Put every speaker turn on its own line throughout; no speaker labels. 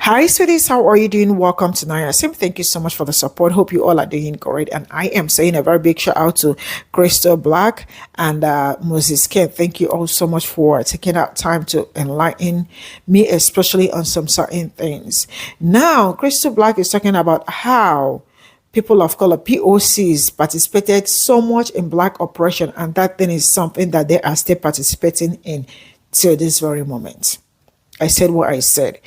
Hi, sweeties. How are you doing? Welcome to Naya Sim. Thank you so much for the support. Hope you all are doing great. And I am saying a very big shout out to Crystal Black and Moses Ken. Thank you all so much for taking out time to enlighten me, especially on some certain things. Now, Crystal Black is talking about how people of color POCs participated so much in black oppression, and that thing is something that they are still participating in till this very moment. I said what I said.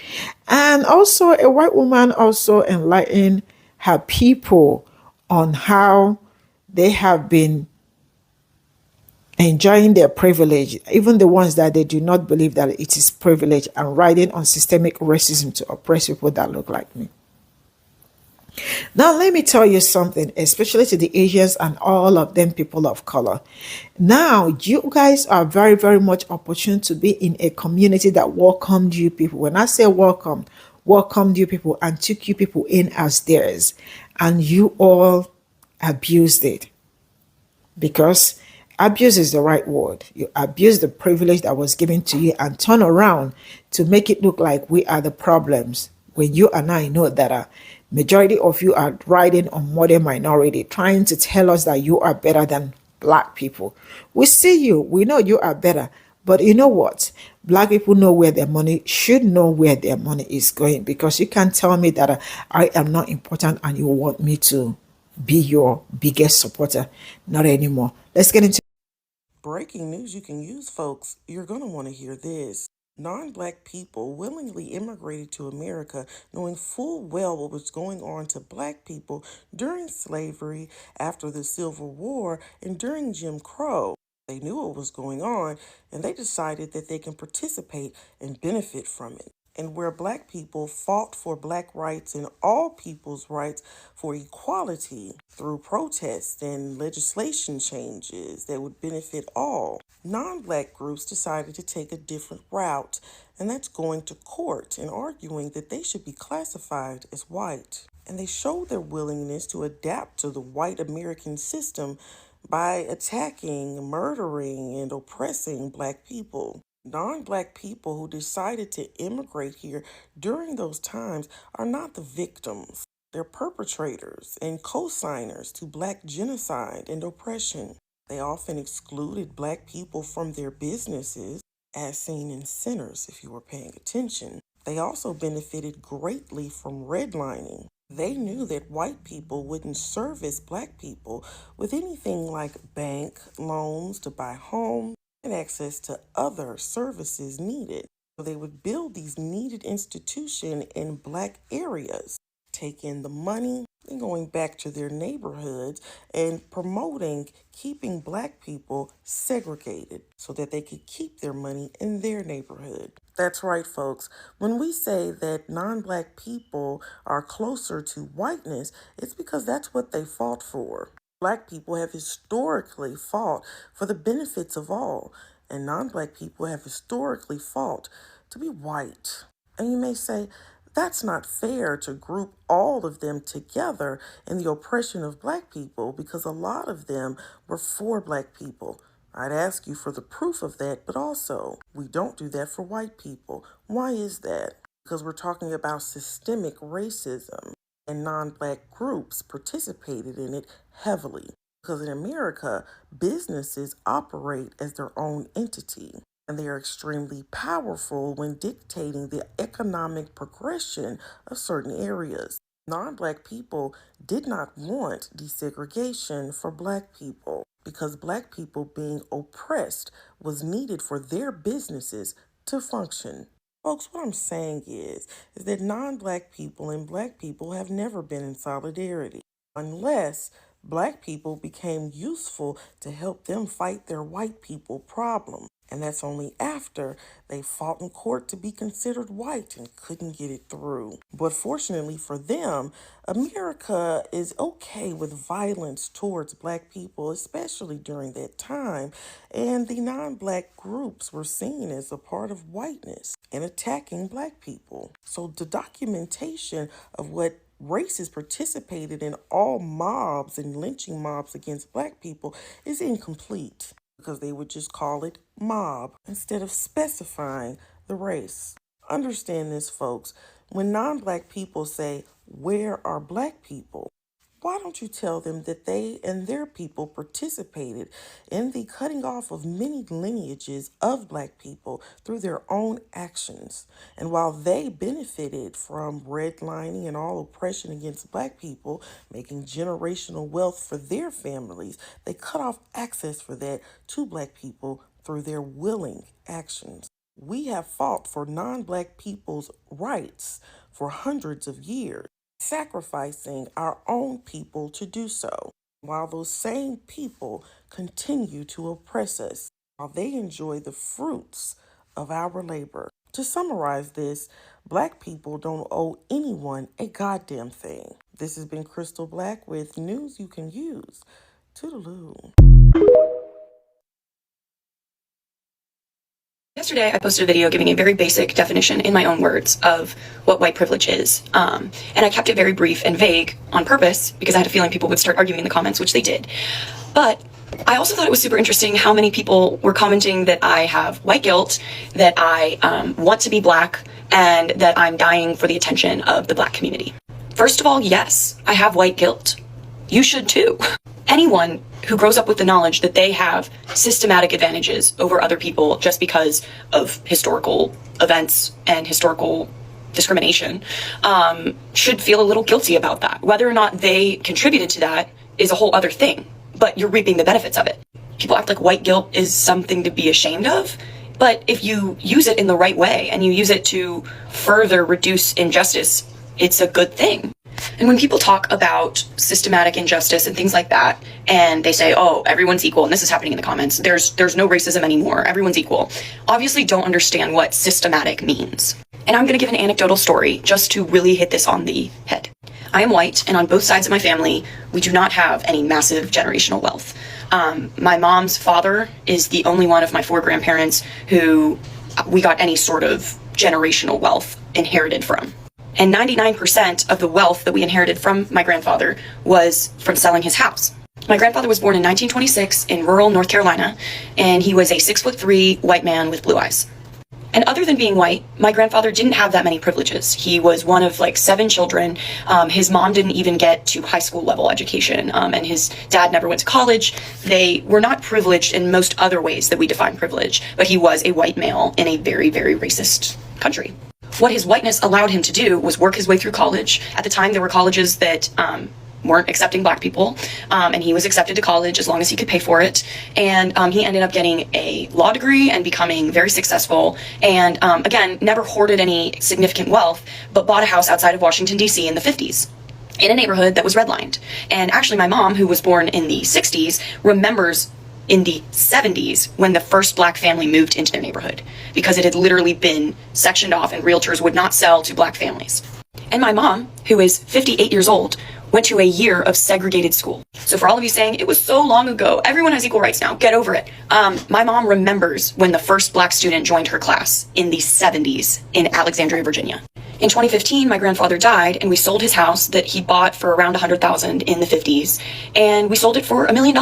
And also, a white woman also enlightened her people on how they have been enjoying their privilege, even the ones that they do not believe that it is privilege, and riding on systemic racism to oppress people that look like me. Now, let me tell you something, especially to the Asians and all of them people of color. Now, you guys are very, very much opportune to be in a community that welcomed you people. When I say welcomed you people and took you people in as theirs, and you all abused it because abuse is the right word. You abuse the privilege that was given to you and turn around to make it look like we are the problems. When you and I know that a majority of you are riding on modern minority, trying to tell us that you are better than black people. We see you, we know you are better. But you know what? Black people know where their money should know where their money is going, because you can't tell me that I am not important and you want me to be your biggest supporter. Not anymore. Let's get into
Breaking news you can use, folks. You're going to want to hear this. Non black people willingly immigrated to America knowing full well what was going on to black people during slavery, after the Civil War, and during Jim Crow. They knew what was going on, and they decided that they can participate and benefit from it. And where black people fought for black rights and all people's rights for equality through protests and legislation changes that would benefit all, non black groups decided to take a different route, and that's going to court and arguing that they should be classified as white. And they showed their willingness to adapt to the white American system by attacking, murdering, and oppressing black people. Non black people who decided to immigrate here during those times are not the victims. They're perpetrators and co signers to black genocide and oppression. They often excluded black people from their businesses, as seen in Sinners, if you were paying attention. They also benefited greatly from redlining. They knew that white people wouldn't service black people with anything like bank loans to buy homes and access to other services needed. So they would build these needed institutions in black areas, take in the money, and going back to their neighborhoods and promoting keeping black people segregated so that they could keep their money in their neighborhood. That's right, folks. When we say that non black people are closer to whiteness, it's because that's what they fought for. Black people have historically fought for the benefits of all, and non black people have historically fought to be white. And you may say, that's not fair to group all of them together in the oppression of black people because a lot of them were for black people. I'd ask you for the proof of that, but also, we don't do that for white people. Why is that? Because we're talking about systemic racism, and non black groups participated in it heavily. Because in America, businesses operate as their own entity, and they are extremely powerful when dictating the economic progression of certain areas. Non black people did not want desegregation for black people because black people being oppressed was needed for their businesses to function. Folks, what I'm saying is that non black people and black people have never been in solidarity unless black people became useful to help them fight their white people problem. And that's only after they fought in court to be considered white and couldn't get it through. But fortunately for them, America is okay with violence towards black people, especially during that time. And the non black groups were seen as a part of whiteness and attacking black people. So the documentation of what racists participated in all mobs and lynching mobs against black people is incomplete because they would just call it mob instead of specifying the race. Understand this, folks. When non-black people say, "Where are black people?" why don't you tell them that they and their people participated in the cutting off of many lineages of black people through their own actions? And while they benefited from redlining and all oppression against black people, making generational wealth for their families, they cut off access for that to black people through their willing actions. We have fought for non-black people's rights for hundreds of years, sacrificing our own people to do so, while those same people continue to oppress us, while they enjoy the fruits of our labor. To summarize this, black people don't owe anyone a goddamn thing. This has been Crystal Black with news you can use. Toodaloo.
Yesterday, I posted a video giving a very basic definition in my own words of what white privilege is. And I kept it very brief and vague on purpose because I had a feeling people would start arguing in the comments, which they did. But I also thought it was super interesting how many people were commenting that I have white guilt, that I want to be black, and that I'm dying for the attention of the black community. First of all, yes, I have white guilt. You should too. Anyone who grows up with the knowledge that they have systematic advantages over other people just because of historical events and historical discrimination should feel a little guilty about that. Whether or not they contributed to that is a whole other thing, but you're reaping the benefits of it. People act like white guilt is something to be ashamed of, but if you use it in the right way and you use it to further reduce injustice, it's a good thing. And when people talk about systematic injustice and things like that, and they say, oh, everyone's equal, and this is happening in the comments, there's no racism anymore, everyone's equal, obviously don't understand what systematic means. And I'm going to give an anecdotal story just to really hit this on the head. I am white, and on both sides of my family, we do not have any massive generational wealth. My mom's father is the only one of my 4 grandparents who we got any sort of generational wealth inherited from. And 99% of the wealth that we inherited from my grandfather was from selling his house. My grandfather was born in 1926 in rural North Carolina, and he was a 6'3" white man with blue eyes. And other than being white, my grandfather didn't have that many privileges. He was one of like 7 children. His mom didn't even get to high school level education, and his dad never went to college. They were not privileged in most other ways that we define privilege, but he was a white male in a very, very racist country. What his whiteness allowed him to do was work his way through college. At the time, there were colleges that weren't accepting black people, and he was accepted to college as long as he could pay for it. And he ended up getting a law degree and becoming very successful. And again, never hoarded any significant wealth, but bought a house outside of Washington, D.C. in the 50s. In a neighborhood that was redlined. And actually, my mom, who was born in the 60s, remembers in the 70s when the first black family moved into their neighborhood, because it had literally been sectioned off and realtors would not sell to black families. And my mom, who is 58 years old, went to a year of segregated school. So for all of you saying, it was so long ago, everyone has equal rights now, get over it. My mom remembers when the first black student joined her class in the 70s in Alexandria, Virginia. In 2015, my grandfather died, and we sold his house that he bought for around $100,000 in the 50s, and we sold it for $1 million.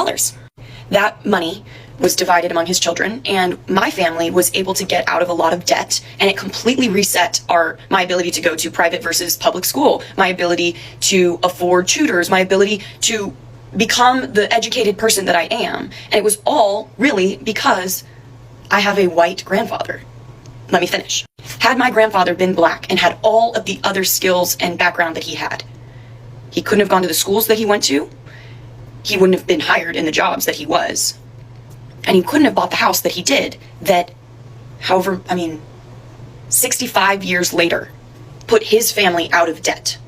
That money was divided among his children, and my family was able to get out of a lot of debt, and it completely reset my ability to go to private versus public school, my ability to afford tutors, my ability to become the educated person that I am. And it was all really because I have a white grandfather. Let me finish. Had my grandfather been black and had all of the other skills and background that he had, he couldn't have gone to the schools that he went to. He wouldn't have been hired in the jobs that he was. And he couldn't have bought the house that he did that, 65 years later, put his family out of debt.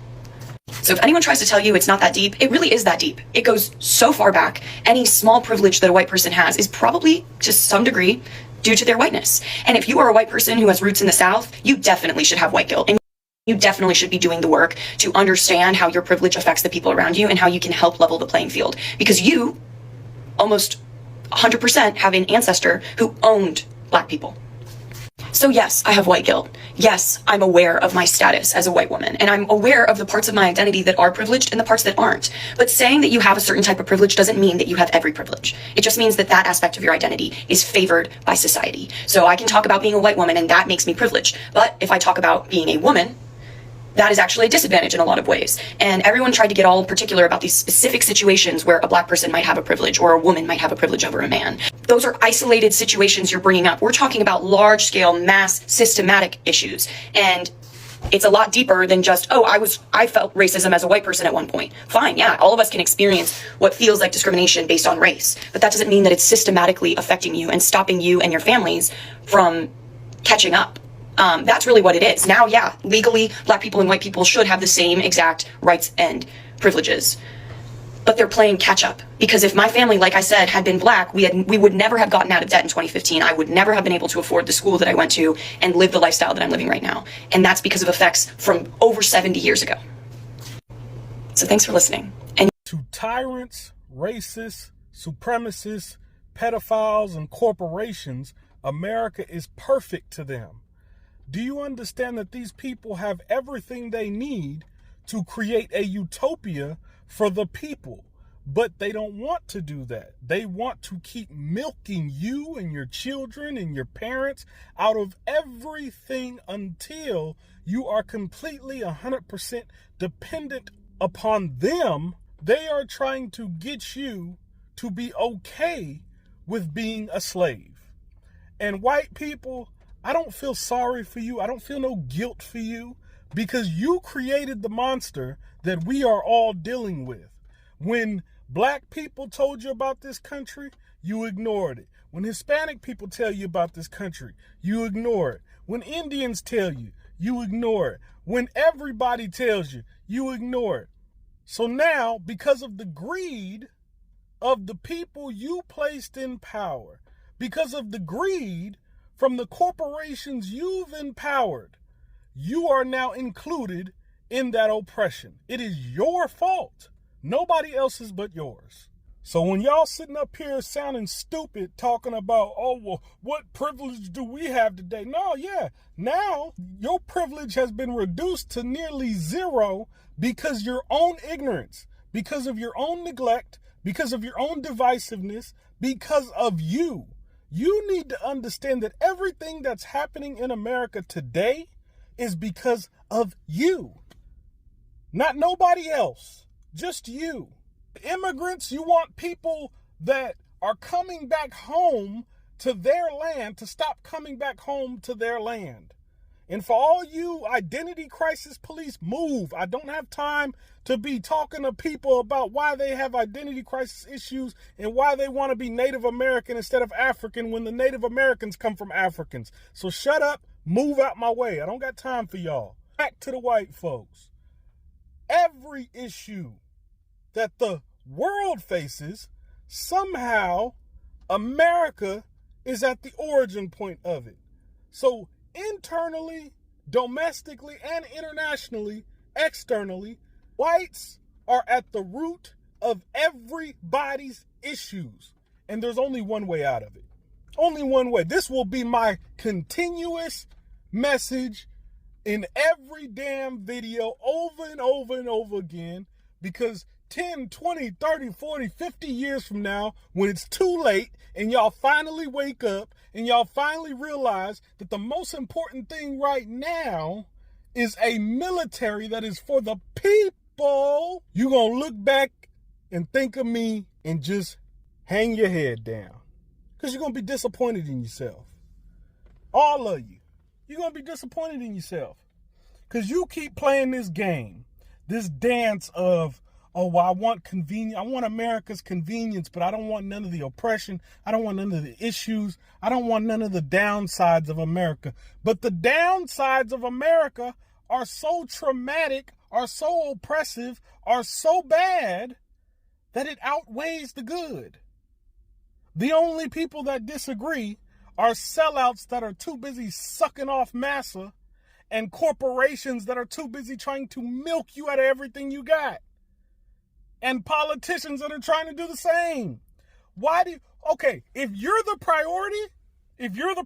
So if anyone tries to tell you it's not that deep, it really is that deep. It goes so far back. Any small privilege that a white person has is probably, to some degree, due to their whiteness. And if you are a white person who has roots in the South, you definitely should have white guilt. And you definitely should be doing the work to understand how your privilege affects the people around you and how you can help level the playing field. Because you, almost 100%, have an ancestor who owned black people. So yes, I have white guilt. Yes, I'm aware of my status as a white woman, and I'm aware of the parts of my identity that are privileged and the parts that aren't. But saying that you have a certain type of privilege doesn't mean that you have every privilege. It just means that that aspect of your identity is favored by society. So I can talk about being a white woman, and that makes me privileged. But if I talk about being a woman, that is actually a disadvantage in a lot of ways. And everyone tried to get all particular about these specific situations where a black person might have a privilege or a woman might have a privilege over a man. Those are isolated situations you're bringing up. We're talking about large scale, mass, systematic issues. And it's a lot deeper than just, oh, I felt racism as a white person at one point. Fine, yeah, all of us can experience what feels like discrimination based on race. But that doesn't mean that it's systematically affecting you and stopping you and your families from catching up. That's really what it is. Now, yeah, legally, black people and white people should have the same exact rights and privileges. But they're playing catch up. Because if my family, like I said, had been black, we would never have gotten out of debt in 2015. I would never have been able to afford the school that I went to and live the lifestyle that I'm living right now. And that's because of effects from over 70 years ago. So thanks for listening. And
to tyrants, racists, supremacists, pedophiles, and corporations, America is perfect to them. Do you understand that these people have everything they need to create a utopia for the people? But they don't want to do that. They want to keep milking you and your children and your parents out of everything until you are completely 100% dependent upon them. They are trying to get you to be okay with being a slave. And white people, I don't feel sorry for you. I don't feel no guilt for you because you created the monster that we are all dealing with. When black people told you about this country, you ignored it. When Hispanic people tell you about this country, you ignore it. When Indians tell you, you ignore it. When everybody tells you, you ignore it. So now, because of the greed of the people you placed in power, because of the greed from the corporations you've empowered, you are now included in that oppression. It is your fault. Nobody else's but yours. So when y'all sitting up here sounding stupid, talking about, oh, well, what privilege do we have today? No, yeah. Now your privilege has been reduced to nearly zero because your own ignorance, because of your own neglect, because of your own divisiveness, because of you. You need to understand that everything that's happening in America today is because of you. Not nobody else, just you. Immigrants, you want people that are coming back home to their land to stop coming back home to their land. And for all you identity crisis police, move. I don't have time to be talking to people about why they have identity crisis issues and why they want to be Native American instead of African when the Native Americans come from Africans. So shut up, move out my way. I don't got time for y'all. Back to the white folks. Every issue that the world faces, somehow America is at the origin point of it. So internally, domestically, and internationally, externally, whites are at the root of everybody's issues. And there's only one way out of it. Only one way. This will be my continuous message in every damn video over and over and over again, because 10, 20, 30, 40, 50 years from now, when it's too late and y'all finally wake up and y'all finally realize that the most important thing right now is a military that is for the people, you're going to look back and think of me and just hang your head down, because you're going to be disappointed in yourself. All of you. You're going to be disappointed in yourself because you keep playing this game, this dance of, oh, well, I want convenience. I want America's convenience, but I don't want none of the oppression. I don't want none of the issues. I don't want none of the downsides of America. But the downsides of America are so traumatic, are so oppressive, are so bad that it outweighs the good. The only people that disagree are sellouts that are too busy sucking off massa and corporations that are too busy trying to milk you out of everything you got. And politicians that are trying to do the same. If you're the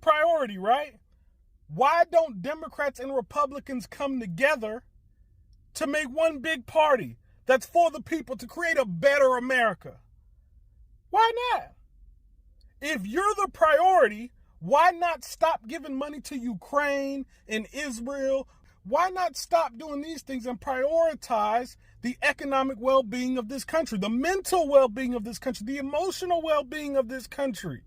priority, right? Why don't Democrats and Republicans come together to make one big party that's for the people to create a better America? Why not? If you're the priority, why not stop giving money to Ukraine and Israel? Why not stop doing these things and prioritize the economic well-being of this country, the mental well-being of this country, the emotional well-being of this country?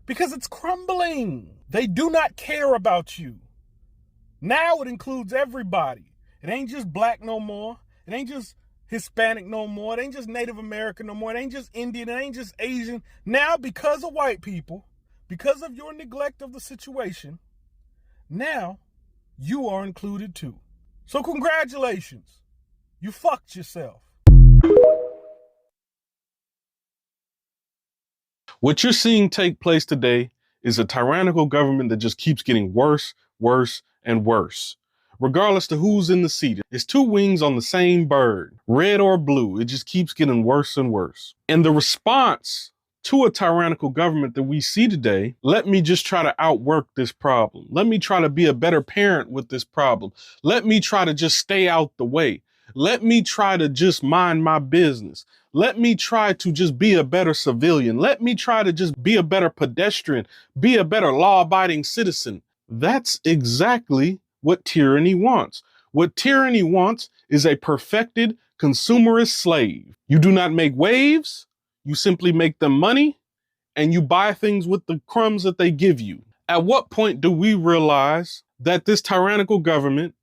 Because it's crumbling. They do not care about you. Now it includes everybody. It ain't just black no more. It ain't just Hispanic no more. It ain't just Native American no more. It ain't just Indian. It ain't just Asian. Now, because of white people, because of your neglect of the situation, now you are included too. So congratulations. You fucked yourself. What you're seeing take place today is a tyrannical government that just keeps getting worse, worse, and worse. Regardless to who's in the seat, it's two wings on the same bird, red or blue. It just keeps getting worse and worse. And the response to a tyrannical government that we see today, let me just try to outwork this problem. Let me try to be a better parent with this problem. Let me try to just stay out the way. Let me try to just mind my business. Let me try to just be a better civilian. Let me try to just be a better pedestrian, be a better law-abiding citizen. That's exactly what tyranny wants. What tyranny wants is a perfected consumerist slave. You do not make waves. You simply make them money and you buy things with the crumbs that they give you. At what point do we realize that this tyrannical government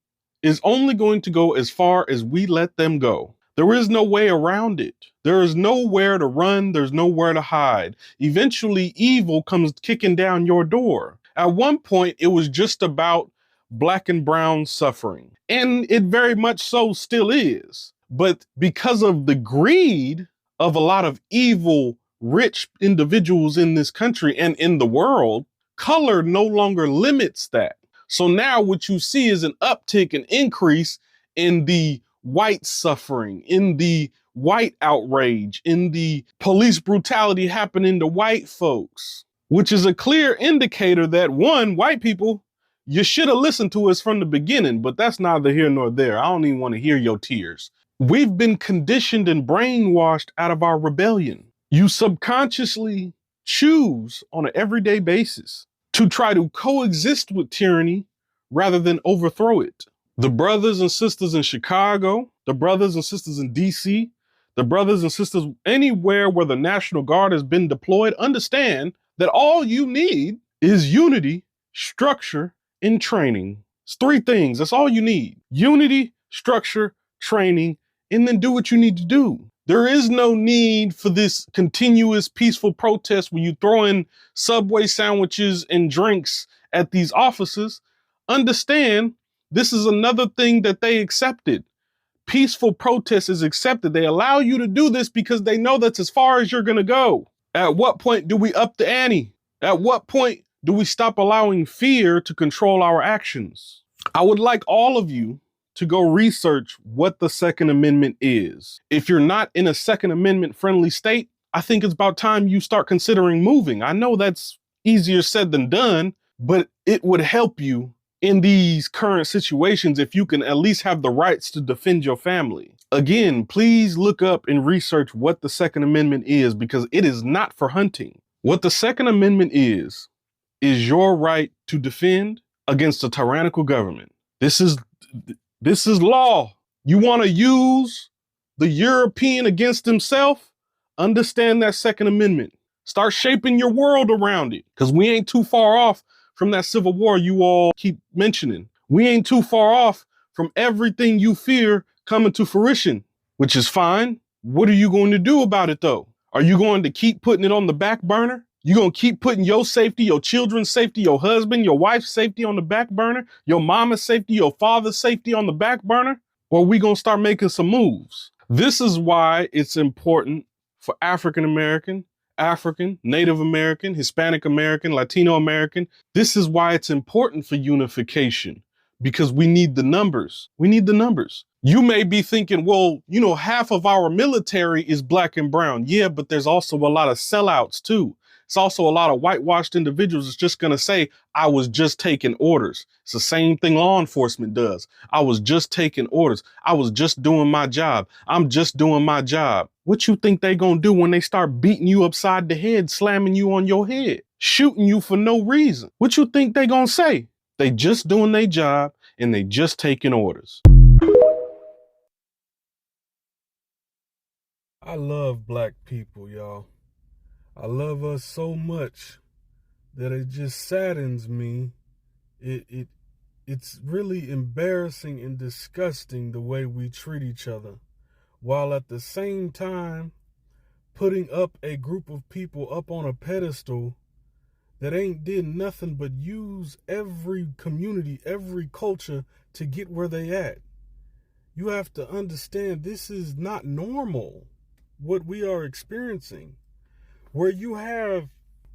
is only going to go as far as we let them go? There is no way around it. There is nowhere to run. There's nowhere to hide. Eventually, evil comes kicking down your door. At one point, it was just about black and brown suffering, and it very much so still is. But because of the greed of a lot of evil, rich individuals in this country and in the world, color no longer limits that. So now what you see is an uptick, an increase in the white suffering, in the white outrage, in the police brutality happening to white folks, which is a clear indicator that, one, white people, you should have listened to us from the beginning, but that's neither here nor there. I don't even want to hear your tears. We've been conditioned and brainwashed out of our rebellion. You subconsciously choose on an everyday basis to try to coexist with tyranny rather than overthrow it. The brothers and sisters in Chicago, the brothers and sisters in DC, the brothers and sisters anywhere where the National Guard has been deployed, understand that all you need is unity, structure, and training. It's three things. That's all you need. Unity, structure, training, and then do what you need to do. There is no need for this continuous peaceful protest where you throw in Subway sandwiches and drinks at these offices. Understand, this is another thing that they accepted. Peaceful protest is accepted. They allow you to do this because they know that's as far as you're going to go. At what point do we up the ante? At what point do we stop allowing fear to control our actions? I would like all of you to go research what the Second Amendment is. If you're not in a Second Amendment friendly state, I think it's about time you start considering moving. I know that's easier said than done, but it would help you in these current situations if you can at least have the rights to defend your family. Again, please look up and research what the Second Amendment is, because it is not for hunting. What the Second Amendment is your right to defend against a tyrannical government. This is law. You want to use the European against himself? Understand that Second Amendment. Start shaping your world around it, because we ain't too far off from that civil war you all keep mentioning. We ain't too far off from everything you fear coming to fruition, which is fine. What are you going to do about it, though? Are you going to keep putting it on the back burner? You going to keep putting your safety, your children's safety, your husband, your wife's safety on the back burner, your mama's safety, your father's safety on the back burner? Or are we going to start making some moves? This is why it's important for African, Native American, Hispanic American, Latino American. This is why it's important for unification, because we need the numbers. We need the numbers. You may be thinking, well, half of our military is black and brown. Yeah, but there's also a lot of sellouts too. It's also a lot of whitewashed individuals that's just going to say, I was just taking orders. It's the same thing law enforcement does. I was just taking orders. I was just doing my job. I'm just doing my job. What you think they going to do when they start beating you upside the head, slamming you on your head, shooting you for no reason? What you think they going to say? They just doing their job and they just taking orders. I love black people, y'all. I love us so much that it just saddens me. It's really embarrassing and disgusting the way we treat each other, while at the same time putting up a group of people up on a pedestal that ain't did nothing but use every community, every culture to get where they at. You have to understand this is not normal, what we are experiencing. Where you have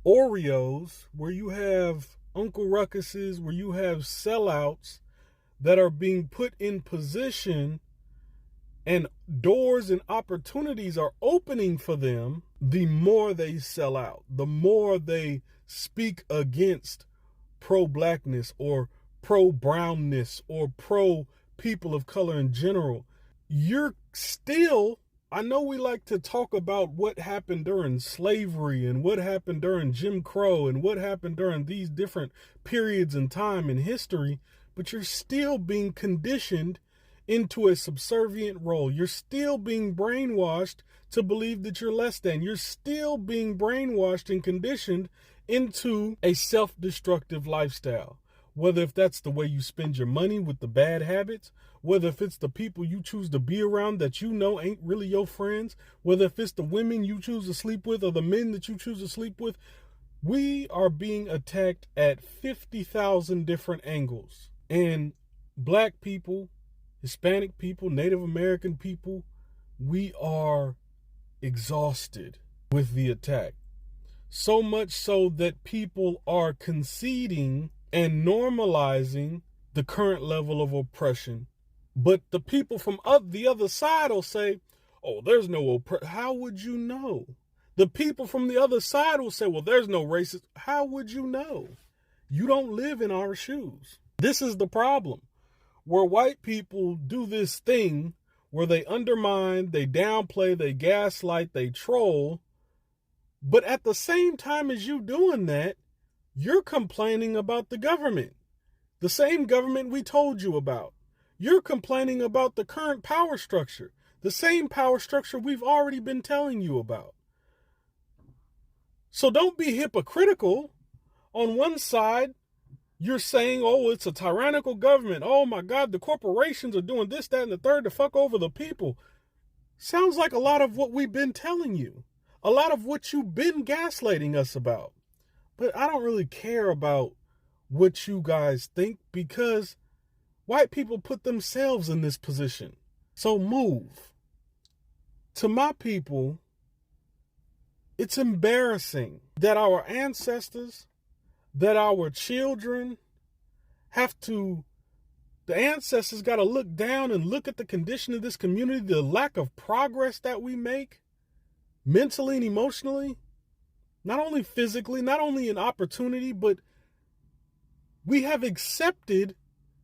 Oreos, where you have Uncle Ruckuses, where you have sellouts that are being put in position and doors and opportunities are opening for them, the more they sell out, the more they speak against pro-blackness or pro-brownness or pro-people of color in general. You're still, I know we like to talk about what happened during slavery and what happened during Jim Crow and what happened during these different periods in time in history, but you're still being conditioned into a subservient role. You're still being brainwashed to believe that you're less than. You're still being brainwashed and conditioned into a self-destructive lifestyle. Whether if that's the way you spend your money with the bad habits, whether if it's the people you choose to be around that you know ain't really your friends, whether if it's the women you choose to sleep with or the men that you choose to sleep with, we are being attacked at 50,000 different angles. And black people, Hispanic people, Native American people, we are exhausted with the attack. So much so that people are conceding and normalizing the current level of oppression. But the people from the other side will say, oh, there's no oppression. How would you know? The people from the other side will say, well, there's no racism. How would you know? You don't live in our shoes. This is the problem. Where white people do this thing where they undermine, they downplay, they gaslight, they troll. But at the same time as you doing that, you're complaining about the government. The same government we told you about. You're complaining about the current power structure. The same power structure we've already been telling you about. So don't be hypocritical. On one side, you're saying, oh, it's a tyrannical government. Oh my God, the corporations are doing this, that, and the third to fuck over the people. Sounds like a lot of what we've been telling you. A lot of what you've been gaslighting us about. But I don't really care about what you guys think because white people put themselves in this position. So move. To my people, it's embarrassing that our ancestors, that our children the ancestors got to look down and look at the condition of this community, the lack of progress that we make mentally and emotionally, not only physically, not only in opportunity, but we have accepted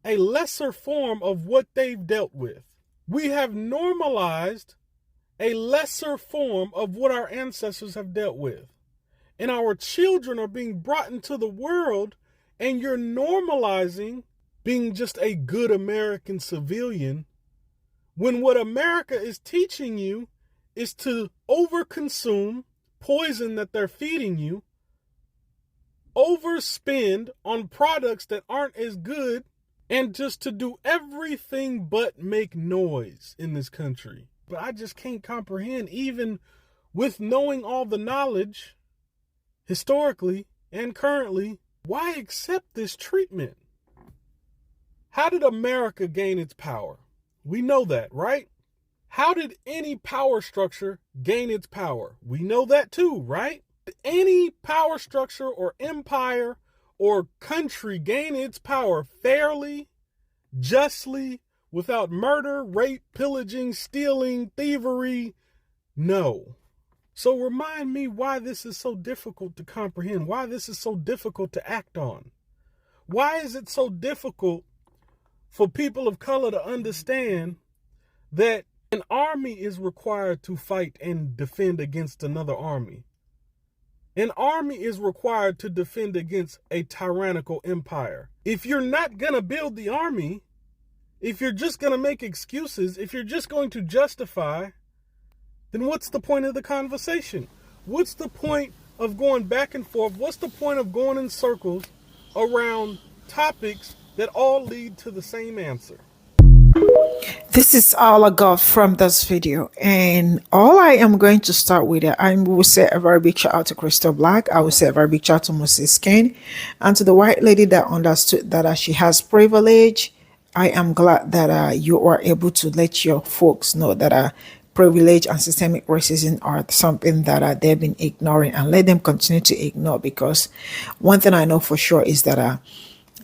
a lesser form of what they've dealt with. We have normalized a lesser form of what our ancestors have dealt with. And our children are being brought into the world, and you're normalizing being just a good American civilian when what America is teaching you is to overconsume poison that they're feeding you, overspend on products that aren't as good, and just to do everything but make noise in this country. But I just can't comprehend, even with knowing all the knowledge, historically and currently, why accept this treatment? How did America gain its power? We know that, right? How did any power structure gain its power? We know that too, right? Did any power structure or empire or country gain its power fairly, justly, without murder, rape, pillaging, stealing, thievery? No. So remind me why this is so difficult to comprehend, why this is so difficult to act on. Why is it so difficult for people of color to understand that an army is required to fight and defend against another army? An army is required to defend against a tyrannical empire. If you're not going to build the army, if you're just going to make excuses, if you're just going to justify, then what's the point of the conversation? What's the point of going back and forth? What's the point of going in circles around topics that all lead to the same answer?
This is all I got from this video, and all I am going to start with, I will say a very big shout out to Crystal Black. I will say a very big shout out to Moses Kane, and to the white lady that understood that she has privilege. I am glad that you are able to let your folks know that privilege and systemic racism are something that they've been ignoring, and let them continue to ignore, because one thing I know for sure is that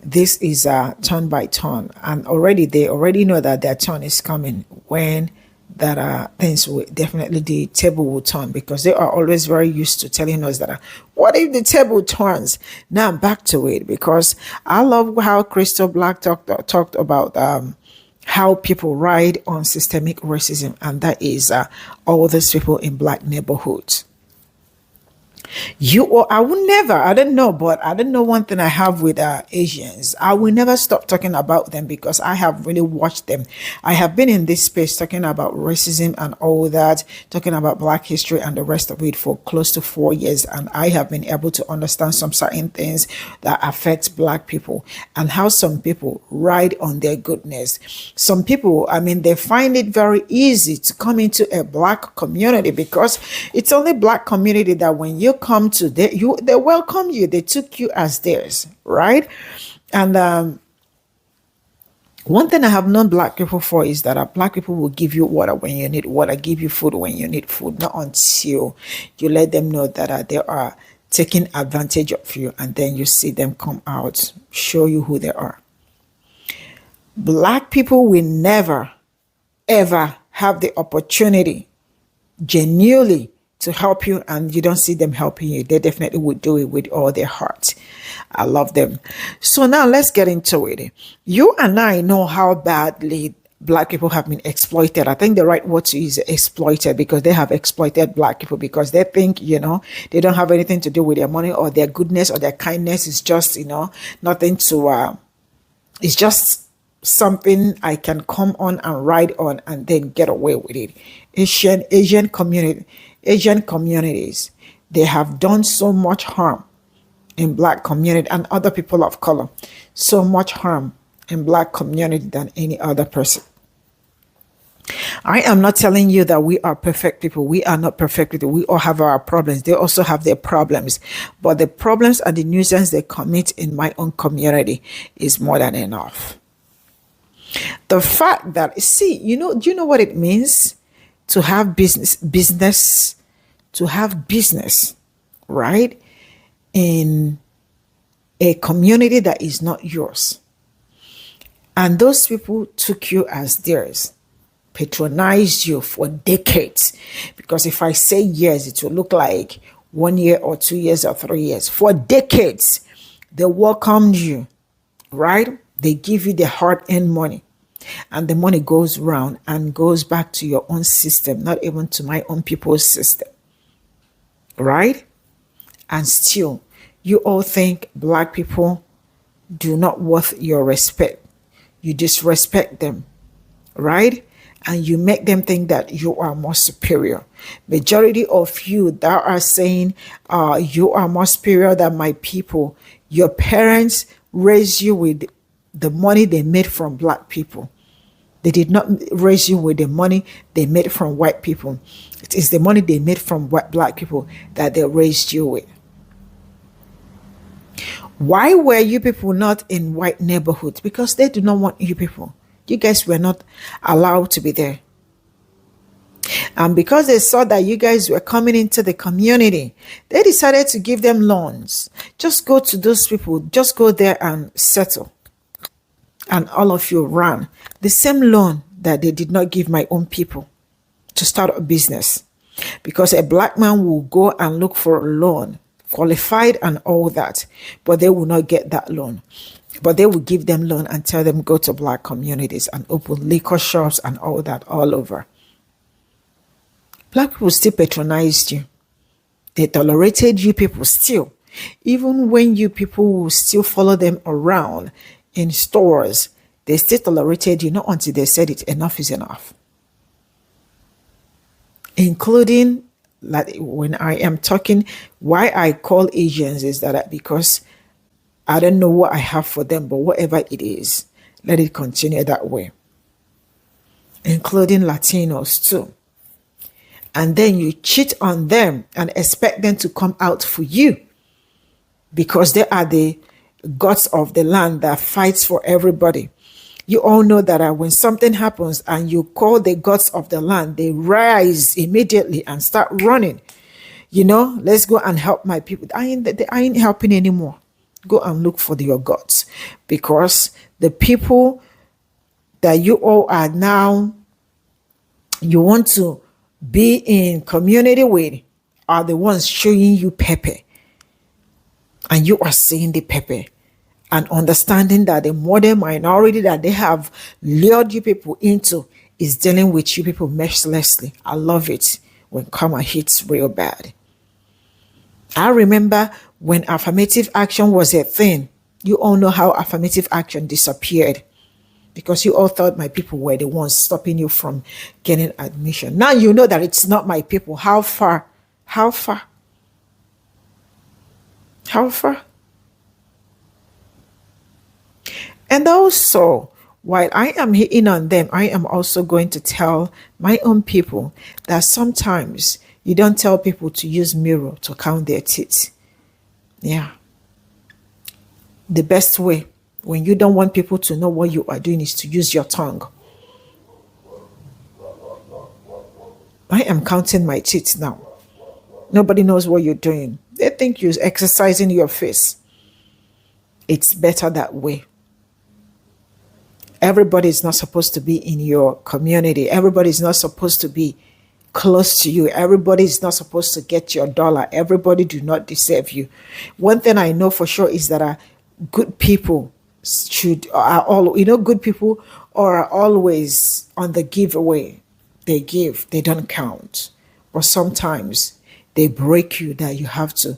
this is turn by turn, and they already know that their turn is coming, when that things will definitely, the table will turn, because they are always very used to telling us that what if the table turns. Now back to it, because I love how Crystal Black talked about how people ride on systemic racism, and that is all these people in black neighborhoods. I don't know, but I don't know one thing I have with Asians. I will never stop talking about them, because I have really watched them. I have been in this space talking about racism and all that, talking about black history and the rest of it for close to 4 years. And I have been able to understand some certain things that affect black people, and how some people ride on their goodness. Some people, they find it very easy to come into a black community, because it's only black community that when you come to they welcome you, they took you as theirs, right? And one thing I have known black people for is that black people will give you water when you need water, give you food when you need food, not until you let them know that they are taking advantage of you, and then you see them come out, show you who they are. Black people will never ever have the opportunity genuinely to help you, and you don't see them helping you. They definitely would do it with all their heart. I love them. So now let's get into it. You and I know how badly black people have been exploited. I think the right word to use is exploited, because they have exploited black people, because they think, they don't have anything to do with their money or their goodness or their kindness. It's just, nothing to, it's just something I can come on and ride on and then get away with it. Asian communities, they have done so much harm in black community and other people of color, so much harm in black community than any other person. I am not telling you that we are perfect people. We are not perfect people. We all have our problems. They also have their problems, but the problems and the nuisance they commit in my own community is more than enough. The fact that, do you know what it means to have business, right, in a community that is not yours, and those people took you as theirs, patronized you for decades, because if I say years, it will look like 1 year or 2 years or 3 years. For decades, they welcomed you, right? They give you the hard-earned money, and the money goes round and goes back to your own system, not even to my own people's system, right? And still, you all think black people do not worth your respect. You disrespect them, right? And you make them think that you are more superior. Majority of you that are saying you are more superior than my people, your parents raised you with the money they made from black people. They did not raise you with the money they made from white people. It is the money they made from black people that they raised you with. Why were you people not in white neighborhoods? Because they do not want you people. You guys were not allowed to be there. And because they saw that you guys were coming into the community, they decided to give them loans. Just go to those people. Just go there and settle. And all of you ran. The same loan that they did not give my own people to start a business. Because a black man will go and look for a loan, qualified and all that, but they will not get that loan. But they will give them loan and tell them go to black communities and open liquor shops and all that all over. Black people still patronized you. They tolerated you people still. Even when you people will still follow them around in stores, they still tolerated you, not until they said it, enough is enough. Including, like, when I am talking, why I call Asians is that because I don't know what I have for them, but whatever it is, let it continue that way. Including Latinos too. And then you cheat on them and expect them to come out for you because they are the gods of the land that fights for everybody. You all know that when something happens and you call the gods of the land, they rise immediately and start running. You know, let's go and help my people. I ain't helping anymore. Go and look for your gods, because the people that you all are now, you want to be in community with, are the ones showing you Pe0ple. And you are seeing the Pe0ple and understanding that the modern minority that they have lured you people into is dealing with you people mercilessly. I love it when karma hits real bad. I remember when affirmative action was a thing. You all know how affirmative action disappeared because you all thought my people were the ones stopping you from getting admission. Now you know that it's not my people. How far? How far? How far? And also, while I am hitting on them, I am also going to tell my own people that sometimes you don't tell people to use mirror to count their teeth. Yeah. The best way when you don't want people to know what you are doing is to use your tongue. I am counting my teeth now. Nobody knows what you're doing. They think you're exercising your face. It's better that way. Everybody is not supposed to be in your community. Everybody is not supposed to be close to you. Everybody is not supposed to get your dollar. Everybody do not deserve you. One thing I know for sure is that good people good people are always on the giveaway. They give, they don't count. But sometimes they break you that you have to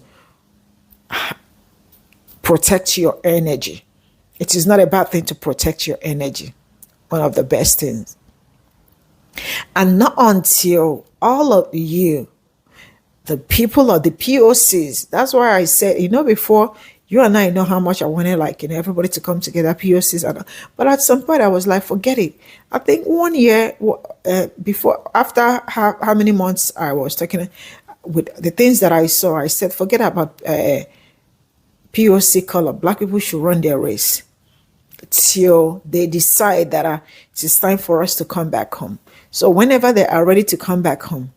protect your energy. It is not a bad thing to protect your energy. One of the best things. And not until all of you, the people of the POCs, that's why I said, before, you and I know how much I wanted, everybody to come together, POCs. But at some point, I was like, forget it. I think 1 year after how many months I was talking with the things that I saw, I said, forget about POC color. Black people should run their race till they decide that it is time for us to come back home. So whenever they are ready to come back home,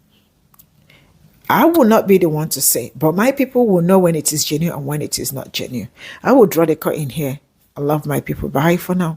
I will not be the one to say, but my people will know when it is genuine and when it is not genuine. I will draw the curtain here. I love my people. Bye for now.